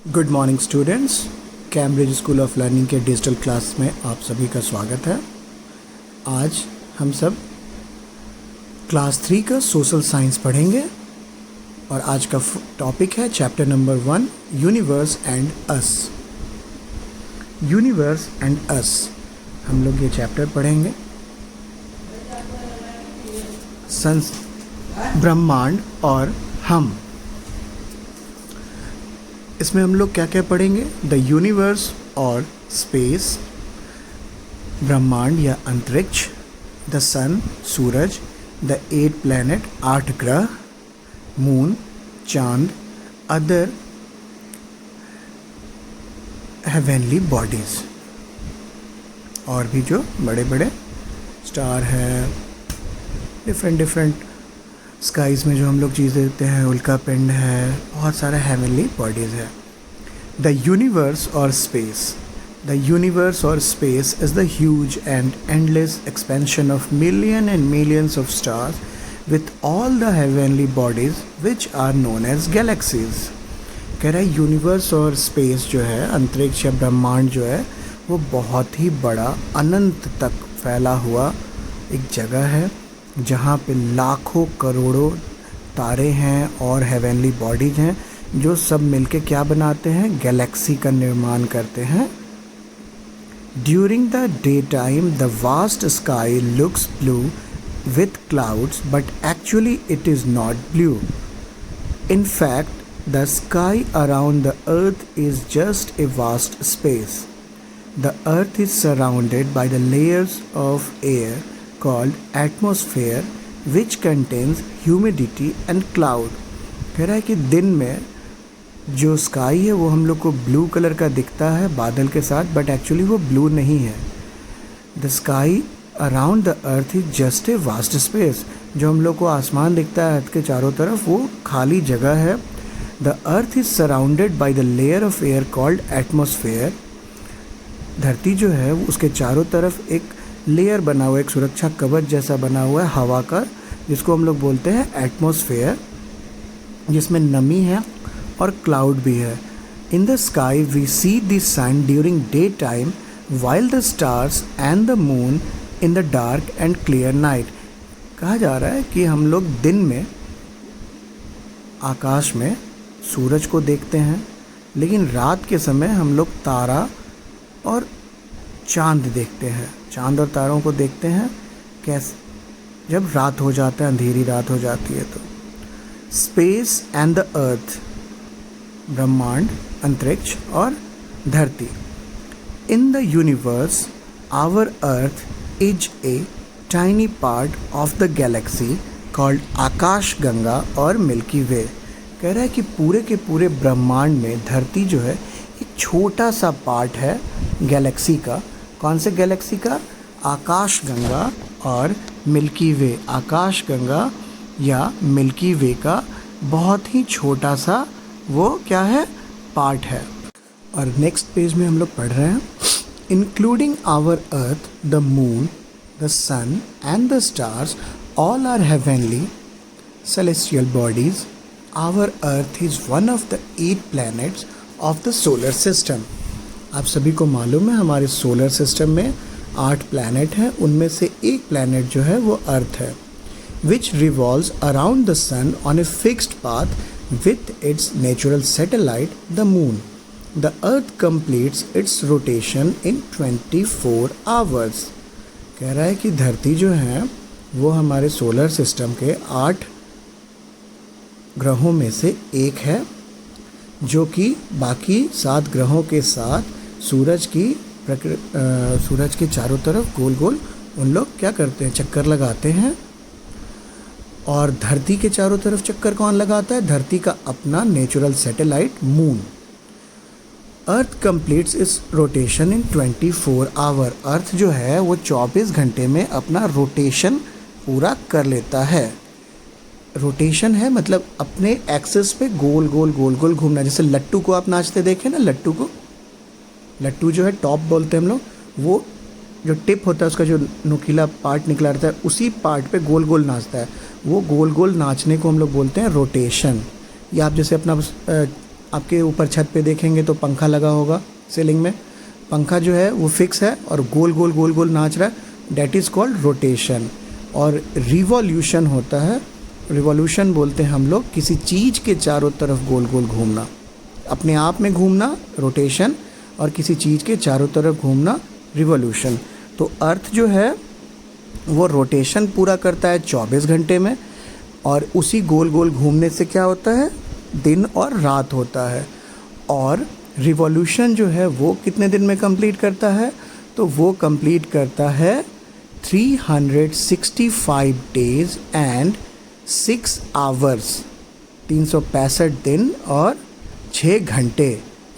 Good morning students. Cambridge school of learning के digital class में आप सभी का स्वागत है। आज हम सब क्लास 3 का सोशल साइंस पढ़ेंगे और आज का टॉपिक है chapter number 1, universe and us. Universe and us हम लोग ये चैप्टर पढ़ेंगे। ब्रह्मांड और हम, इसमें हम लोग क्या क्या पढ़ेंगे? द यूनिवर्स और स्पेस, ब्रह्मांड या अंतरिक्ष, द सन सूरज, द 8 प्लैनेट 8 ग्रह, मून चांद, अदर हेवनली बॉडीज और भी जो बड़े बड़े स्टार है, डिफरेंट स्काइज़ में जो हम लोग चीज़ देखते हैं, उल्का पिंड है, बहुत सारे हेवनली बॉडीज़ है। द यूनिवर्स और स्पेस, द यूनिवर्स और space is the huge and endless expansion of million and millions of stars with all the heavenly bodies which are known as galaxies. कह रहा है यूनिवर्स और space जो है, अंतरिक्ष या ब्रह्मांड जो है, वो बहुत ही बड़ा अनंत तक फैला हुआ एक जगह है जहाँ पे लाखों करोड़ों तारे हैं और हेवनली बॉडीज हैं जो सब मिलके क्या बनाते हैं? गैलेक्सी का निर्माण करते हैं। During the day time the vast sky looks blue with clouds but actually it is not blue. In fact the sky around the earth is just a vast space. The earth is surrounded by the layers of air called atmosphere which contains humidity and cloud। कह रहा है कि दिन में जो sky है वो हम लोग को ब्लू कलर का दिखता है बादल के साथ, बट एक्चुअली वो ब्लू नहीं है। The sky around the earth is just a vast space. जो हम लोग को आसमान दिखता है अर्थ के चारों तरफ, वो खाली जगह है। The earth is surrounded by the layer of air called atmosphere. धरती जो है वो उसके चारों तरफ एक लेयर बना हुआ, एक सुरक्षा कवच जैसा बना हुआ है हवा का, जिसको हम लोग बोलते हैं एटमॉस्फेयर, जिसमें नमी है और क्लाउड भी है। In the sky we see the sun during day time while the stars and the moon in the dark and clear night. कहा जा रहा है कि हम लोग दिन में आकाश में सूरज को देखते हैं, लेकिन रात के समय हम लोग तारा और चांद देखते हैं। चांद और तारों को देखते हैं कैसे? जब रात हो जाता है, अंधेरी रात हो जाती है। तो स्पेस एंड द अर्थ, ब्रह्मांड अंतरिक्ष और धरती। In the universe our Earth is a tiny part of the galaxy called Akash Ganga और मिल्की वे। कह रहा है कि पूरे के पूरे ब्रह्मांड में धरती जो है एक छोटा सा पार्ट है गैलेक्सी का। कौन से गैलेक्सी का? आकाश गंगा और मिल्की वे। आकाश गंगा या मिल्की वे का बहुत ही छोटा सा वो क्या है? पार्ट है। और नेक्स्ट पेज में हम लोग पढ़ रहे हैं, including our earth the moon the sun and the stars all are heavenly celestial bodies. Our earth is one of the 8 planets of the solar system. आप सभी को मालूम है हमारे सोलर सिस्टम में 8 प्लैनेट हैं, उनमें से एक प्लैनेट जो है वो अर्थ है, which revolves around the sun on a fixed path with its natural satellite the moon. The earth completes its rotation in 24 hours. कह रहा है कि धरती जो है वो हमारे सोलर सिस्टम के 8 ग्रहों में से एक है, जो कि बाकी 7 ग्रहों के साथ सूरज के चारों तरफ गोल गोल उन लोग क्या करते हैं? चक्कर लगाते हैं। और धरती के चारों तरफ चक्कर कौन लगाता है? धरती का अपना natural satellite moon. Earth completes its rotation in 24 hour. Earth जो है वो 24 घंटे में अपना रोटेशन पूरा कर लेता है। रोटेशन है मतलब अपने एक्सेस पे गोल गोल घूमना। जैसे लट्टू को आप नाचते देखें ना, लट्टू जो है टॉप बोलते हैं हम लोग, वो जो टिप होता है उसका जो नुकीला पार्ट निकला रहता है, उसी पार्ट पे गोल गोल नाचता है। वो गोल गोल नाचने को हम लोग बोलते हैं रोटेशन। या आप जैसे अपना आपके ऊपर छत पे देखेंगे तो पंखा लगा होगा सीलिंग में, पंखा जो है वो फिक्स है और गोल गोल गोल गोल नाच रहा है, डैट इज़ कॉल्ड रोटेशन। और रिवॉल्यूशन होता है, रिवॉल्यूशन बोलते हैं हम लोग किसी चीज़ के चारों तरफ गोल गोल घूमना, अपने आप में घूमना रोटेशन, और किसी चीज़ के चारों तरफ घूमना रिवॉल्यूशन। तो अर्थ जो है वो रोटेशन पूरा करता है 24 घंटे में, और उसी गोल गोल घूमने से क्या होता है, दिन और रात होता है। और रिवॉल्यूशन जो है वो कितने दिन में कंप्लीट करता है, तो वो कंप्लीट करता है 365 डेज एंड 6 आवर्स, 365 दिन और 6 घंटे,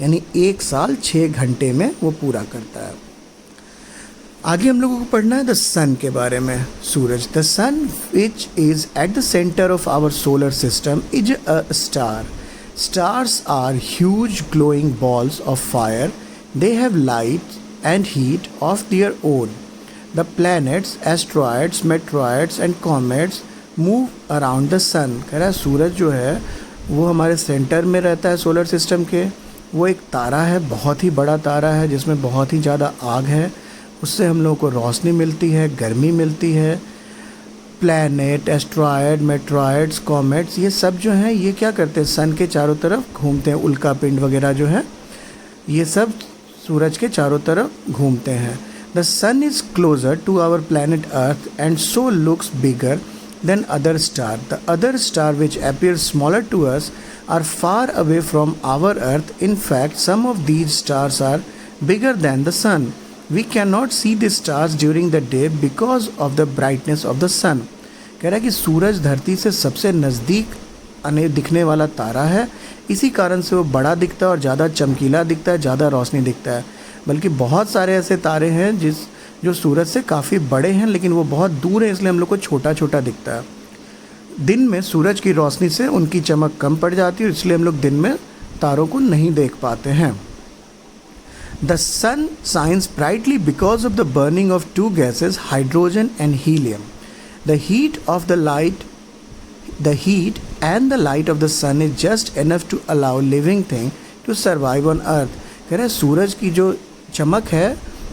यानी 1 साल 6 घंटे में वो पूरा करता है। आगे हम लोगों को पढ़ना है द सन के बारे में, सूरज। The sun which is at the centre of our solar system is a star. Stars are huge glowing balls of fire. They have light and heat of their own. The planets, asteroids, meteoroids and comets move around the sun. कह रहा है सूरज जो है वो हमारे centre में रहता है सोलर सिस्टम के। वो एक तारा है, बहुत ही बड़ा तारा है जिसमें बहुत ही ज़्यादा आग है, उससे हम लोगों को रोशनी मिलती है, गर्मी मिलती है। प्लैनेट, एस्ट्रॉयड, मेट्रॉयड्स, कॉमेट्स, ये सब जो हैं ये क्या करते हैं, सन के चारों तरफ घूमते हैं। उल्का पिंड वगैरह जो है ये सब सूरज के चारों तरफ घूमते हैं। The sun is closer to our planet earth and so looks bigger than other star. The other star which appear smaller to us are far away from our earth. In fact some of these stars are bigger than the sun. We cannot see the stars during the day because of the brightness of the sun. कह रहा है कि सूरज धरती से सबसे नज़दीक दिखने वाला तारा है, इसी कारण से वो बड़ा दिखता है और ज़्यादा चमकीला दिखता है, ज़्यादा रोशनी दिखता है। बल्कि बहुत सारे ऐसे तारे हैं जो सूरज से काफ़ी बड़े हैं लेकिन वो बहुत दूर है, इसलिए हम लोग को छोटा छोटा दिखता है। दिन में सूरज की रोशनी से उनकी चमक कम पड़ जाती है, इसलिए हम लोग दिन में तारों को नहीं देख पाते हैं। The sun shines brightly because of the burning of two gases, hydrogen and helium. The heat and the light of the sun is just enough to allow living thing to survive on earth. कह रहे सूरज की जो चमक है,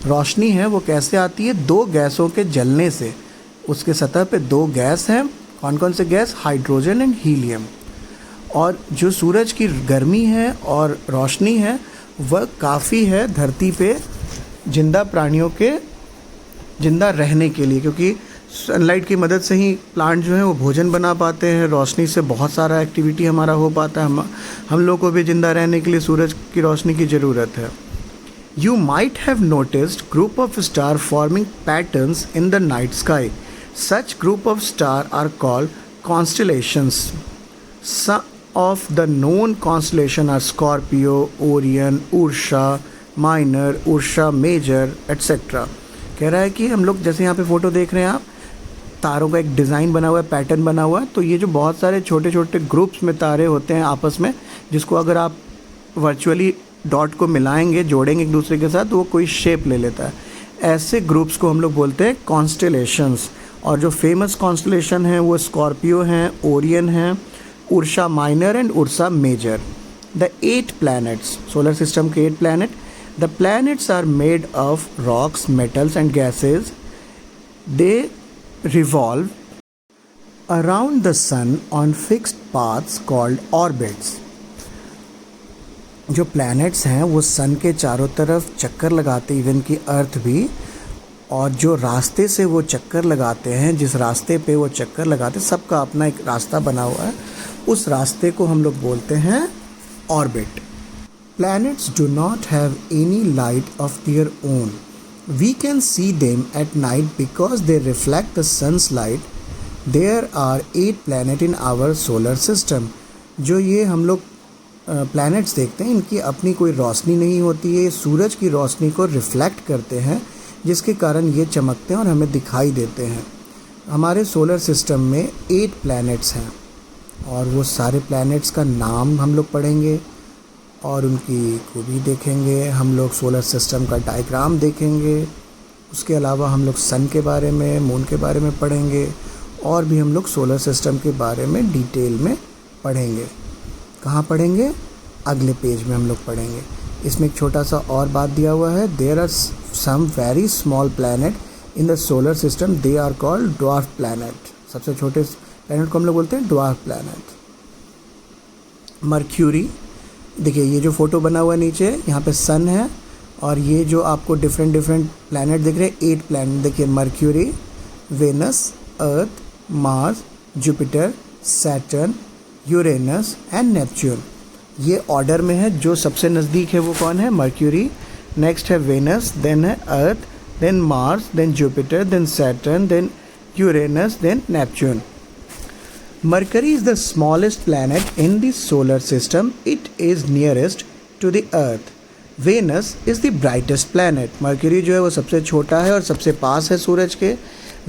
रोशनी है, वो कैसे आती है, 2 गैसों के जलने से। उसके सतह पे 2 गैस हैं, कौन कौन से गैस, हाइड्रोजन एंड हीलियम। और जो सूरज की गर्मी है और रोशनी है वह काफ़ी है धरती पे जिंदा प्राणियों के जिंदा रहने के लिए, क्योंकि सनलाइट की मदद से ही प्लांट जो है वो भोजन बना पाते हैं। रोशनी से बहुत सारा एक्टिविटी हमारा हो पाता है। हम लोग को भी जिंदा रहने के लिए सूरज की रोशनी की ज़रूरत है। You might have noticed group of star forming patterns in the night sky. Such group of star are called constellations. Of the known constellation are Scorpio, Orion, Ursa Minor, Ursa Major, etc. कह रहा है कि हम लोग जैसे यहाँ पे photo देख रहे हैं आप, तारों का एक डिज़ाइन बना हुआ है, पैटर्न बना हुआ है। तो ये जो बहुत सारे छोटे छोटे ग्रुप्स में तारे होते हैं आपस में, जिसको अगर आप वर्चुअली डॉट को मिलाएंगे, जोड़ेंगे एक दूसरे के साथ, तो वो कोई शेप ले लेता है। ऐसे ग्रुप्स को हम लोग बोलते हैं कॉन्स्टेलेशंस। और जो फेमस कॉन्स्टेलेशन हैं वो स्कॉर्पियो हैं, ओरियन हैं, Ursa Minor and Ursa Major. The 8 planets, solar system के 8 planet. The planets are made of rocks, metals and gases. They revolve around the sun on fixed paths called orbits. जो planets हैं वो सन के चारों तरफ चक्कर लगाते, इवन की अर्थ भी, और जो रास्ते से वो चक्कर लगाते हैं, जिस रास्ते पे वो चक्कर लगाते, सबका अपना एक रास्ता बना हुआ है, उस रास्ते को हम लोग बोलते हैं orbit. Planets do not have any light of their own. We can see them at night because they reflect the sun's light. There are 8 planets in our solar system. जो ये हम लोग planets देखते हैं, इनकी अपनी कोई रोशनी नहीं होती है, ये सूरज की रोशनी को रिफ्लेक्ट करते हैं, जिसके कारण ये चमकते हैं और हमें दिखाई देते हैं। हमारे सोलर सिस्टम में 8 प्लैनेट्स हैं और वो सारे प्लैनेट्स का नाम हम लोग पढ़ेंगे और उनकी खूबी देखेंगे। हम लोग सोलर सिस्टम का डायग्राम देखेंगे। उसके अलावा हम लोग सन के बारे में, मून के बारे में पढ़ेंगे और भी हम लोग सोलर सिस्टम के बारे में डिटेल में पढ़ेंगे। कहाँ पढ़ेंगे? अगले पेज में हम लोग पढ़ेंगे। इसमें एक छोटा सा और बात दिया हुआ है, there are some very small planet in the solar system, they are called dwarf planet. सबसे छोटे प्लैनेट को हम लोग बोलते हैं ड्वार्फ प्लैनेट। मर्क्यूरी, देखिए ये जो फोटो बना हुआ है नीचे, यहाँ पे सन है और ये जो आपको डिफरेंट प्लैनेट दिख रहे हैं, 8 प्लैनेट। देखिए Mercury, Venus, Earth, Mars, Jupiter, Saturn, Uranus and Neptune. ये ऑर्डर में है, जो सबसे नज़दीक है वो कौन है? मर्क्यूरी, नेक्स्ट है वेनस, देन है Earth, then Mars, then Jupiter, then Saturn, then Uranus, then Neptune. Mercury is the smallest planet in the solar system. It is nearest to the Earth. Venus is the brightest planet. Mercury जो है वो सबसे छोटा है और सबसे पास है सूरज के।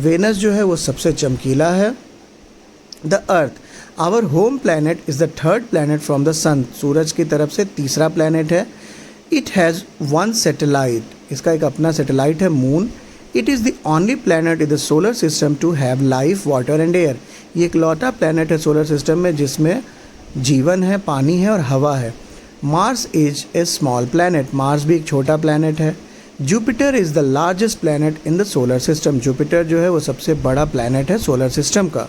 Venus जो है वो सबसे चमकीला है। The Earth, our home planet, is the third planet from the Sun. सूरज की तरफ से तीसरा planet है। It has one satellite. इसका एक अपना satellite है, Moon. It is the only planet in the solar system to have life, water and air. ये इकलौता प्लैनेट है सोलर सिस्टम में जिसमें जीवन है, पानी है और हवा है। Mars is a small planet, Mars भी एक छोटा प्लैनेट है। Jupiter is the largest planet in the solar system, Jupiter जो है वो सबसे बड़ा प्लैनेट है सोलर सिस्टम का।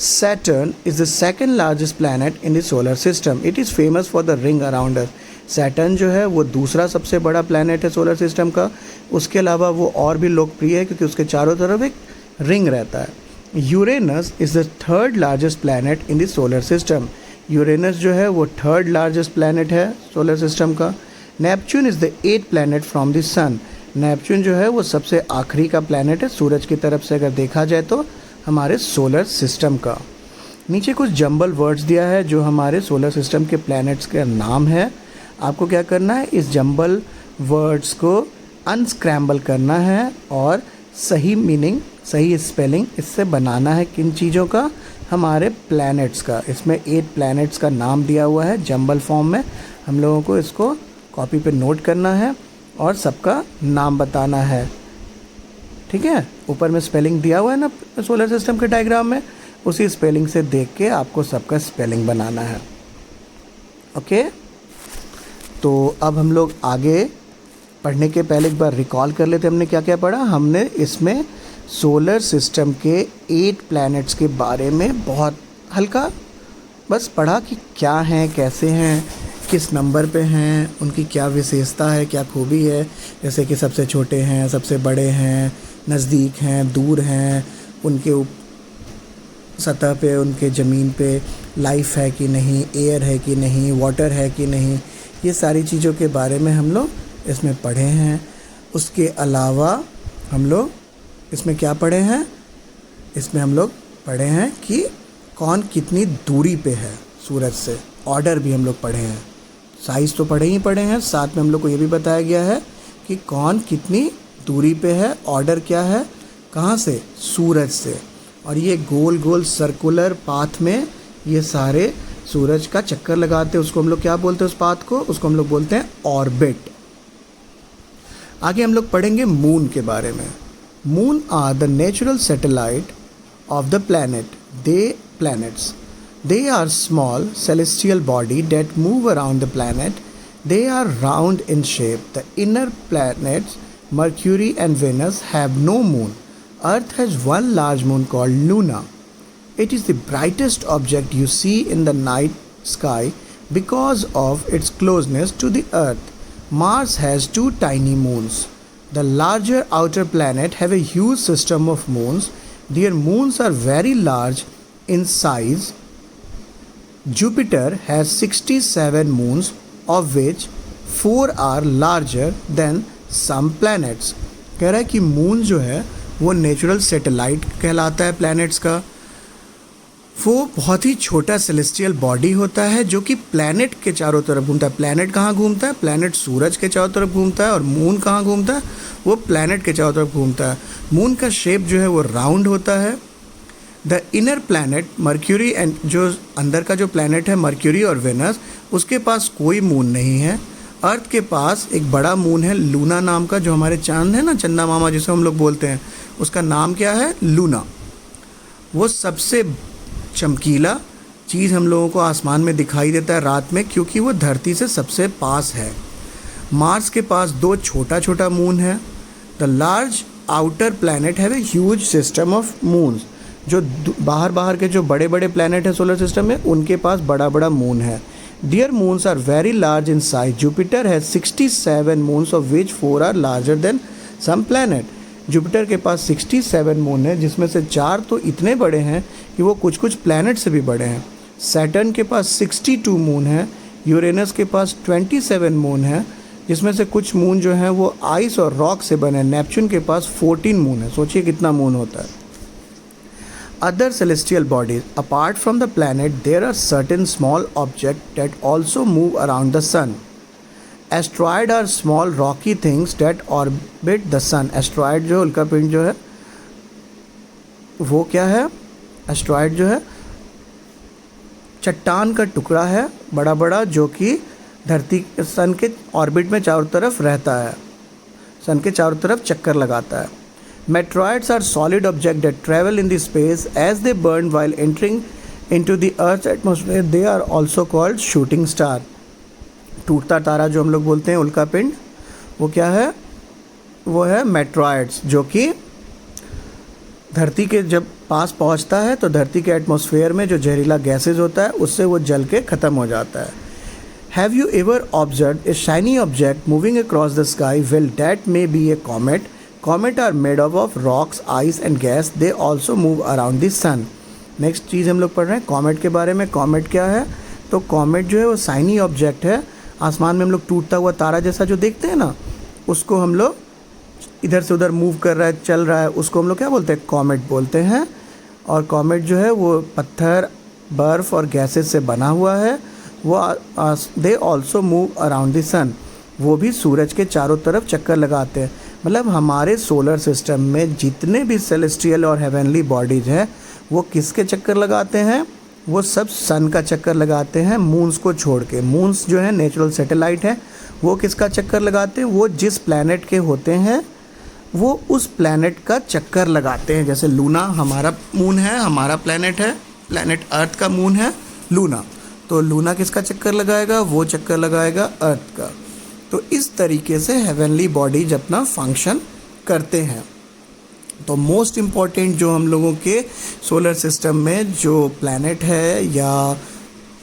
Saturn is the second largest planet in the solar system, it is famous for the ring around us. Saturn जो है वो दूसरा सबसे बड़ा प्लैनेट है सोलर सिस्टम का। उसके अलावा वो और भी लोकप्रिय है क्योंकि उसके चारों तरफ एक रिंग रहता है। Uranus is the third largest planet in the solar system, Uranus जो है वो थर्ड लार्जेस्ट प्लैनेट है सोलर सिस्टम का। Neptune is the 8th planet from the sun, Neptune जो है वो सबसे आखिरी का प्लैनेट है सूरज की तरफ से अगर देखा जाए तो हमारे सोलर सिस्टम का। नीचे कुछ जंबल वर्ड्स दिया है जो हमारे सोलर सिस्टम के प्लैनेट्स का नाम है। आपको क्या करना है, इस जंबल वर्ड्स को अनस्क्रैम्बल करना है और सही मीनिंग, सही स्पेलिंग इससे बनाना है। किन चीज़ों का? हमारे प्लैनेट्स का। इसमें 8 प्लैनेट्स का नाम दिया हुआ है जंबल फॉर्म में। हम लोगों को इसको कॉपी पे नोट करना है और सबका नाम बताना है, ठीक है। ऊपर में स्पेलिंग दिया हुआ है ना सोलर सिस्टम के डायग्राम में, उसी स्पेलिंग से देख के आपको सबका स्पेलिंग बनाना है। ओके, तो अब हम लोग आगे पढ़ने के पहले एक बार रिकॉल कर लेते हमने क्या क्या पढ़ा। हमने इसमें सोलर सिस्टम के 8 प्लैनेट्स के बारे में बहुत हल्का बस पढ़ा कि क्या हैं, कैसे हैं, किस नंबर पे हैं, उनकी क्या विशेषता है, क्या खूबी है। जैसे कि सबसे छोटे हैं, सबसे बड़े हैं, नज़दीक हैं, दूर हैं, उनके सतह पे, उनके ज़मीन पे लाइफ है कि नहीं, एयर है कि नहीं, वाटर है कि नहीं, ये सारी चीज़ों के बारे में हम लोग इसमें पढ़े हैं। उसके अलावा हम लोग इसमें क्या पढ़े हैं, इसमें हम लोग पढ़े हैं कि कौन कितनी दूरी पे है सूरज से। ऑर्डर भी हम लोग पढ़े हैं, साइज़ तो पढ़े ही पढ़े हैं, साथ में हम लोग को ये भी बताया गया है कि कौन कितनी दूरी पे है। ऑर्डर क्या है, कहाँ से? सूरज से। और ये गोल गोल सर्कुलर पाथ में ये सारे सूरज का चक्कर लगाते हैं, उसको हम लोग क्या बोलते हैं? उस पाथ को, उसको हम लोग बोलते हैं ऑर्बिट। आगे हम लोग पढ़ेंगे मून के बारे में। Moon are the natural satellite of the planets. They are small celestial body that move around the planet. They are round in shape. The inner planets, Mercury and Venus, have no moon. Earth has one large moon called Luna. It is the brightest object you see in the night sky because of its closeness to the Earth. Mars has 2 tiny moons. The larger outer planet have a huge system of moons. Their moons are very large in size. Jupiter has 67 moons, of which 4 are larger than some planets. कह रहा है कि moon जो है वो natural satellite कहलाता है planets का। वो बहुत ही छोटा सेलेस्टियल बॉडी होता है जो कि प्लैनेट के चारों तरफ घूमता है। प्लैनेट कहाँ घूमता है? प्लैनेट सूरज के चारों तरफ घूमता है। और मून कहाँ घूमता है? वो प्लैनेट के चारों तरफ घूमता है। मून का शेप जो है वो राउंड होता है। The inner planet mercury and जो अंदर का जो प्लैनेट है मर्क्यूरी और वेनस, उसके पास कोई मून नहीं है। अर्थ के पास एक बड़ा मून है लूना नाम का, जो हमारे चांद है ना, चंदा मामा जिसे हम लोग बोलते हैं, उसका नाम क्या है? लूना। वो सबसे चमकीला, चीज़ हम लोगों को आसमान में दिखाई देता है रात में, क्योंकि वो धरती से सबसे पास है। मार्स के पास 2 छोटा छोटा मून है। The large outer planet have a huge system of moons. जो बाहर के जो बड़े बड़े प्लैनेट है सोलर सिस्टम में, उनके पास बड़ा बड़ा मून है। Their moons are very large in size. Jupiter has 67 moons, of which 4 are larger than some planet. Jupiter के पास 67 मून है, जिसमें से 4 तो इतने बड़े हैं कि वो कुछ प्लैनेट से भी बड़े हैं। सैटर्न के पास 62 मून है। यूरेनस के पास 27 मून है, जिसमें से कुछ मून जो हैं वो आइस और रॉक से बने हैं। नेपच्यून के पास 14 मून है। सोचिए कितना मून होता है। Other celestial bodies, apart from the planet, there are certain small objects that also move around the sun. Asteroids are small rocky things that orbit the sun. Asteroid जो उल्कापिंड जो है वो क्या है? एस्ट्रॉयड जो है चट्टान का टुकड़ा है बड़ा बड़ा, जो कि धरती सन के ऑर्बिट में चारों तरफ रहता है, सन के चारों तरफ चक्कर लगाता है। Meteoroids are solid objects that travel in the space as they burn while entering into the Earth's atmosphere. They are also called shooting star. टूटता तारा जो हम लोग बोलते हैं उल्कापिंड, वो क्या है? वो है मेट्रॉइड्स, जो कि धरती के जब पास पहुंचता है तो धरती के एटमॉस्फेयर में जो जहरीला गैसेज होता है उससे वो जल के ख़त्म हो जाता है। Have you ever observed a shiny object moving across the sky? Well, that may be a comet. Comet are made up of rocks, ice and gas. They also move around the sun. Next चीज़ हम लोग पढ़ रहे हैं comet के बारे में। Comet क्या है? तो कॉमेट जो है वो शाइनी ऑब्जेक्ट है। आसमान में हम लोग टूटता हुआ तारा जैसा जो देखते हैं ना, उसको हम लोग इधर से उधर मूव कर रहा है, चल रहा है, उसको हम लोग क्या बोलते हैं? कॉमेट बोलते हैं। और कॉमेट जो है वो पत्थर, बर्फ़ और गैसेज से बना हुआ है। वो they also move around the sun. वो भी सूरज के चारों तरफ चक्कर लगाते हैं। मतलब हमारे सोलर सिस्टम में जितने भी सेलेस्टियल और हेवनली बॉडीज़ हैं वो किसके चक्कर लगाते हैं? वो सब सन का चक्कर लगाते हैं, मून्स को छोड़ के। मून्स जो है नेचुरल सैटेलाइट है, वो किसका चक्कर लगाते हैं? वो जिस प्लैनेट के होते हैं वो उस प्लैनेट का चक्कर लगाते हैं। जैसे लूना हमारा मून है, हमारा प्लैनेट है, प्लैनेट अर्थ का मून है लूना, तो लूना किसका चक्कर लगाएगा? वो चक्कर लगाएगा अर्थ का। तो इस तरीके से हेवनली बॉडीज अपना फंक्शन करते हैं। तो मोस्ट इम्पॉर्टेंट जो हम लोगों के सोलर सिस्टम में जो प्लैनेट है या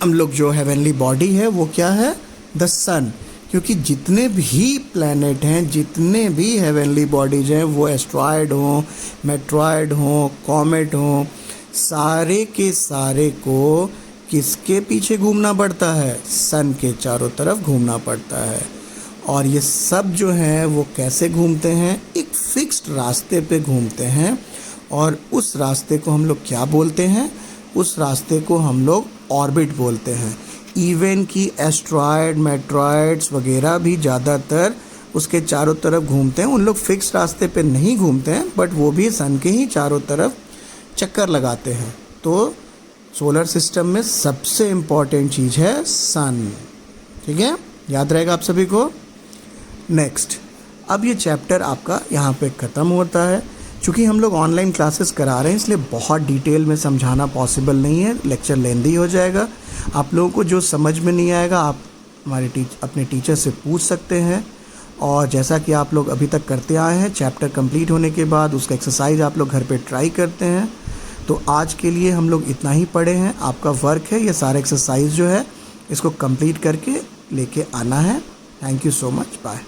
हम लोग जो हेवनली बॉडी है वो क्या है? द सन। क्योंकि जितने भी प्लैनेट हैं, जितने भी हेवनली बॉडीज हैं, वो एस्ट्रॉयड हों, मेट्रॉयड हों, कॉमेट हों, सारे के सारे को किसके पीछे घूमना पड़ता है? सन के चारों तरफ घूमना पड़ता है। और ये सब जो हैं वो कैसे घूमते हैं? एक फिक्स्ड रास्ते पे घूमते हैं। और उस रास्ते को हम लोग क्या बोलते हैं? उस रास्ते को हम लोग ऑर्बिट बोलते हैं। इवन कि एस्ट्रॉयड, मेट्रॉयड्स वगैरह भी ज़्यादातर उसके चारों तरफ घूमते हैं। उन लोग फिक्स्ड रास्ते पे नहीं घूमते हैं, बट वो भी सन के ही चारों तरफ चक्कर लगाते हैं। तो सोलर सिस्टम में सबसे इम्पॉर्टेंट चीज़ है सन। ठीक है, याद रहेगा आप सभी को। नेक्स्ट, अब ये चैप्टर आपका यहाँ पे ख़त्म होता है। चूँकि हम लोग ऑनलाइन क्लासेस करा रहे हैं इसलिए बहुत डिटेल में समझाना पॉसिबल नहीं है, लेक्चर लेंदी हो जाएगा। आप लोगों को जो समझ में नहीं आएगा आप अपने टीचर से पूछ सकते हैं। और जैसा कि आप लोग अभी तक करते आए हैं, चैप्टर कंप्लीट होने के बाद उसका एक्सरसाइज आप लोग घर पे ट्राई करते हैं। तो आज के लिए हम लोग इतना ही पढ़े हैं। आपका वर्क है ये सारे एक्सरसाइज जो है इसको कंप्लीट करके लेके आना है। Thank you so much, bye.